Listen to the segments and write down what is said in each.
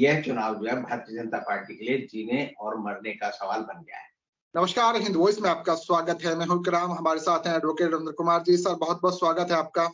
यह चुनाव जो है भारतीय जनता पार्टी के लिए जीने और मरने का सवाल बन गया है। नमस्कार, हिंद वॉइस में आपका स्वागत है। मैं हूं इकराम, हमारे साथ हैं एडवोकेट रविंद्र कुमार जी। सर, बहुत बहुत स्वागत है आपका।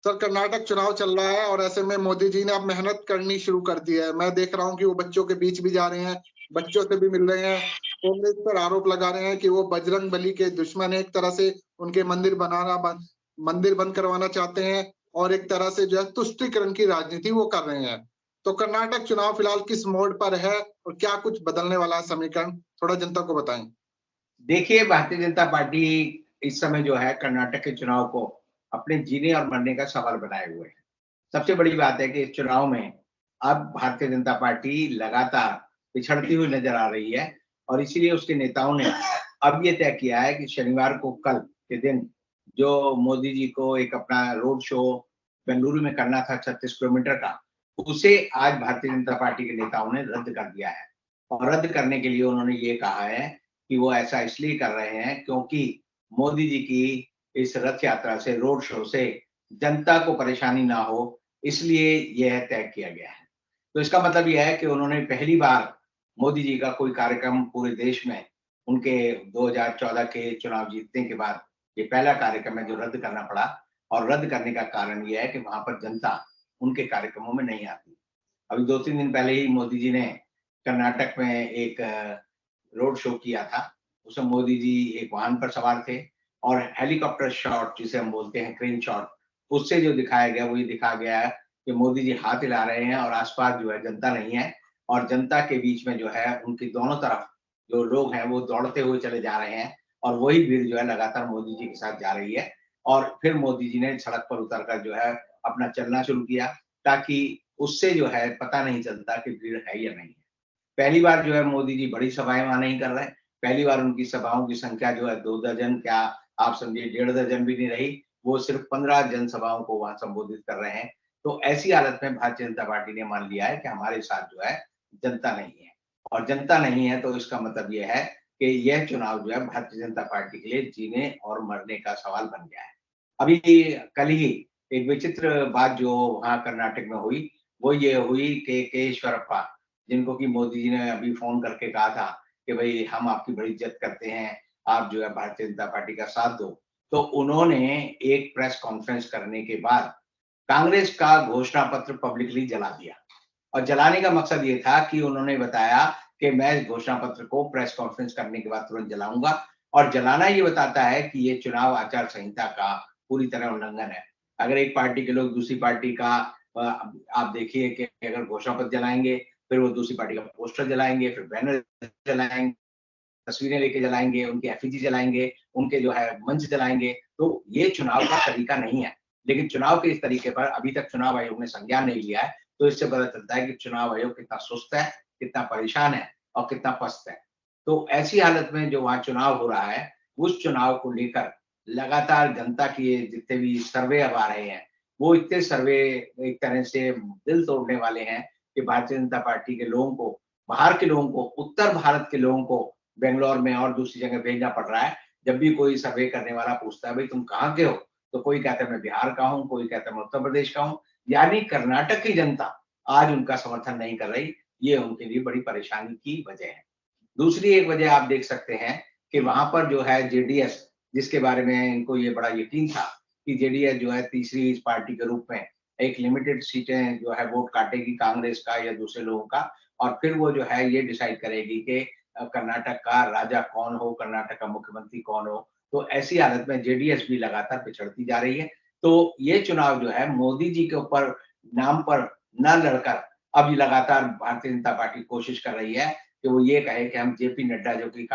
सर, कर्नाटक चुनाव चल रहा है और ऐसे में मोदी जी ने अब मेहनत करनी शुरू कर दी है। मैं देख रहा हूं कि वो बच्चों के बीच भी जा रहे हैं, बच्चों से भी मिल रहे हैं। कांग्रेस पर आरोप लगा रहे हैं कि वो बजरंग बली के दुश्मन है, एक तरह से उनके मंदिर बंद करवाना चाहते हैं और एक तरह से जो है तुष्टीकरण की राजनीति वो कर रहे हैं। तो कर्नाटक चुनाव फिलहाल किस मोड़ पर है और क्या कुछ बदलने वाला है समीकरण, थोड़ा जनता को बताएं। देखिए, भारतीय जनता पार्टी इस समय जो है कर्नाटक के चुनाव को अपने जीने और मरने का सवाल बनाए हुए है। सबसे बड़ी बात है कि इस चुनाव में अब भारतीय जनता पार्टी लगातार पिछड़ती हुई नजर आ रही है और इसीलिए उसके नेताओं ने अब ये तय किया है कि शनिवार को, कल के दिन, जो मोदी जी को एक अपना रोड शो बेंगलुरु में करना था 36 किलोमीटर का, उसे आज भारतीय जनता पार्टी के नेताओं ने रद्द कर दिया है। और रद्द करने के लिए उन्होंने ये कहा है कि वो ऐसा इसलिए कर रहे हैं क्योंकि मोदी जी की इस रथ यात्रा से, रोड शो से जनता को परेशानी ना हो, इसलिए यह तय किया गया है। तो इसका मतलब यह है कि उन्होंने पहली बार मोदी जी का कोई कार्यक्रम पूरे देश में, उनके 2014 के चुनाव जीतने के बाद ये पहला कार्यक्रम है जो रद्द करना पड़ा। और रद्द करने का कारण ये है कि वहां पर जनता उनके कार्यक्रमों में नहीं आती। अभी 2-3 दिन पहले ही मोदी जी ने कर्नाटक में एक रोड शो किया था। उसमें मोदी जी एक वाहन पर सवार थे और हेलीकॉप्टर शॉट, जिसे हम बोलते हैं क्रेन शॉट, उससे जो दिखाया गया वो ये दिखा गया है कि मोदी जी हाथ हिला रहे हैं और आसपास जो है जनता नहीं है और जनता के बीच में जो है उनकी दोनों तरफ जो लोग हैं वो दौड़ते हुए चले जा रहे हैं और वही भीड़ जो है लगातार मोदी जी के साथ जा रही है। और फिर मोदी जी ने सड़क पर उतरकर जो है अपना चलना शुरू किया ताकि उससे जो है पता नहीं चलता कि भीड़ है या नहीं है। पहली बार जो है मोदी जी बड़ी सभाएं वहां नहीं कर रहे। पहली बार उनकी सभाओं की संख्या जो है 2 दर्जन, क्या आप समझिए 1.5 दर्जन भी नहीं रही। वो सिर्फ 15 जनसभाओं को वहां संबोधित कर रहे हैं। तो ऐसी हालत में भारतीय जनता पार्टी ने मान लिया है कि हमारे साथ जो है जनता नहीं है और जनता नहीं है तो इसका मतलब यह है कि यह चुनाव जो है भारतीय जनता पार्टी के लिए जीने और मरने का सवाल बन गया है। अभी कल ही एक विचित्र बात जो वहां कर्नाटक में हुई, वो ये हुई कि के ईश्वरप्पा, जिनको कि मोदी जी ने अभी फ़ोन करके कहा था कि भई हम आपकी बड़ी इज़्ज़त करते हैं, आप जो है भारतीय जनता पार्टी का साथ दो। तो उन्होंने एक प्रेस कॉन्फ्रेंस करने के बाद कांग्रेस का घोषणा पत्र पब्लिकली जला दिया। और जलाने का मकसद ये था कि उन्होंने बताया कि मैं इस घोषणा पत्र को प्रेस कॉन्फ्रेंस करने के बाद तुरंत जलाऊँगा। और जलाना ये बताता है कि ये चुनाव आचार संहिता का पूरी तरह उल्लंघन है। अगर एक पार्टी के लोग दूसरी पार्टी का आप देखिए कि अगर घोषणा पत्र जलाएँगे, फिर वो दूसरी पार्टी का पोस्टर जलाएँगे, फिर बैनर जलाएँगे, तस्वीरें लेके जलाएँगे, उनकी एफिजी जलाएँगे, उनके जो है मंच जलाएँगे। तो ये चुनाव का तरीका नहीं है। लेकिन चुनाव के इस तरीके पर अभी तक चुनाव आयोग ने संज्ञान नहीं लिया है। तो इससे पता चलता है कि चुनाव आयोग कितना सुस्त है, कितना परेशान है और कितना पस्त है। तो ऐसी हालत में जो वहाँ चुनाव हो रहा है, उस चुनाव को लेकर लगातार जनता के जितने भी सर्वे अब आ रहे हैं, वो इतने सर्वे एक तरह से दिल तोड़ने वाले हैं कि भारतीय जनता पार्टी के लोगों को, बाहर के लोगों को, उत्तर भारत के लोगों को बैंगलोर में और दूसरी जगह भेजना पड़ रहा है। जब भी कोई सर्वे करने वाला पूछता है, "भई तुम कहाँ के हो?" तो कोई कहता है मैं बिहार का हूँ, कोई कहता है मैं उत्तर प्रदेश का हूँ। यानी कर्नाटक की जनता आज उनका समर्थन नहीं कर रही। ये उनके लिए बड़ी परेशानी की वजह है। दूसरी एक वजह आप देख सकते हैं कि वहाँ पर जो है जेडीएस, जिसके बारे में इनको ये बड़ा यकीन था कि जेडीएस जो है तीसरी इस पार्टी के रूप में एक लिमिटेड सीटें जो है वोट काटेगी कांग्रेस का या दूसरे लोगों का और फिर वो जो है ये डिसाइड करेगी कि कर्नाटक का राजा कौन हो, कर्नाटक का मुख्यमंत्री कौन हो। तो ऐसी हालत में जेडीएस भी लगातार पिछड़ती जा रही है। तो ये चुनाव जो है मोदी जी के ऊपर नाम पर न लड़कर अब लगातार भारतीय जनता पार्टी कोशिश कर रही है कि वो ये कहे कि हम जेपी नड्डा, जो कि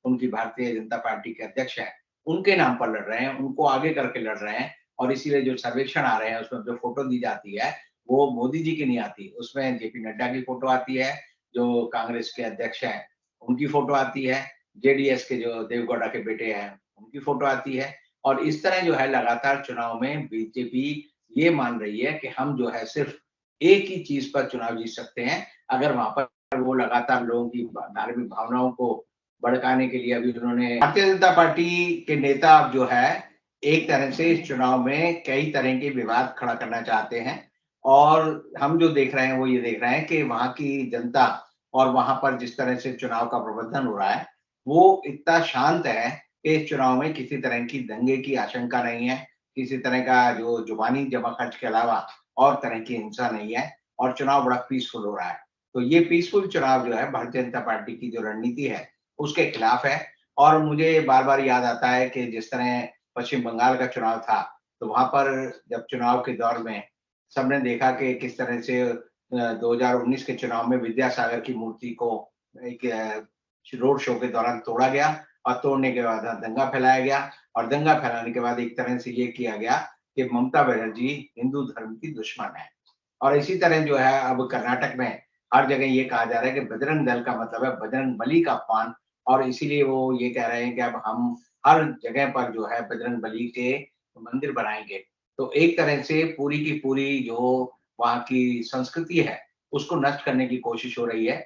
उनकी भारतीय जनता पार्टी के अध्यक्ष हैं, उनके नाम पर लड़ रहे हैं, उनको आगे करके लड़ रहे हैं। और इसीलिए जो सर्वेक्षण आ रहे हैं उसमें जो फोटो दी जाती है वो मोदी जी की नहीं आती, उसमें जेपी नड्डा की फोटो आती है, जो कांग्रेस के अध्यक्ष हैं उनकी फोटो आती है, जेडीएस के जो देवगौड़ा के बेटे हैं उनकी फोटो आती है। और इस तरह जो है लगातार चुनाव में बीजेपी ये मान रही है कि हम जो है सिर्फ एक ही चीज पर चुनाव जीत सकते हैं। अगर वहां पर वो लगातार लोगों की धार्मिक भावनाओं को भड़काने के लिए अभी उन्होंने, भारतीय जनता पार्टी के नेता अब जो है एक तरह से इस चुनाव में कई तरह के विवाद खड़ा करना चाहते हैं और हम जो देख रहे हैं वो ये देख रहे हैं कि वहाँ की जनता और वहाँ पर जिस तरह से चुनाव का प्रबंधन हो रहा है, वो इतना शांत है कि इस चुनाव में किसी तरह की दंगे की आशंका नहीं है, किसी तरह का जो जुबानी जमाखर्च के अलावा और तरह की हिंसा नहीं है और चुनाव बड़ा पीसफुल हो रहा है। तो ये पीसफुल चुनाव जो है भारतीय जनता पार्टी की जो रणनीति है, उसके खिलाफ है और मुझे बार-बार याद आता है कि जिस तरह पश्चिम बंगाल का चुनाव था, तो वहाँ पर जब चुनाव के दौर में सबने देखा कि किस तरह से 2019 के चुनाव में विद्यासागर की मूर्ति को एक रोड शो के दौरान तोड़ा गया और तोड़ने के बाद दंगा फैलाया गया और दंगा फैलाने के बाद एक तरह से ये किया गया कि ममता बनर्जी हिंदू धर्म की दुश्मन है। और इसी तरह जो है अब कर्नाटक में हर जगह ये कहा जा रहा है कि बजरंग दल का मतलब है बजरंग बली का अपमान और इसीलिए वो ये कह रहे हैं कि अब हम हर जगह पर जो है बजरंग बली के मंदिर बनाएँगे। तो एक तरह से पूरी की पूरी जो वहाँ की संस्कृति है, उसको नष्ट करने की कोशिश हो रही है।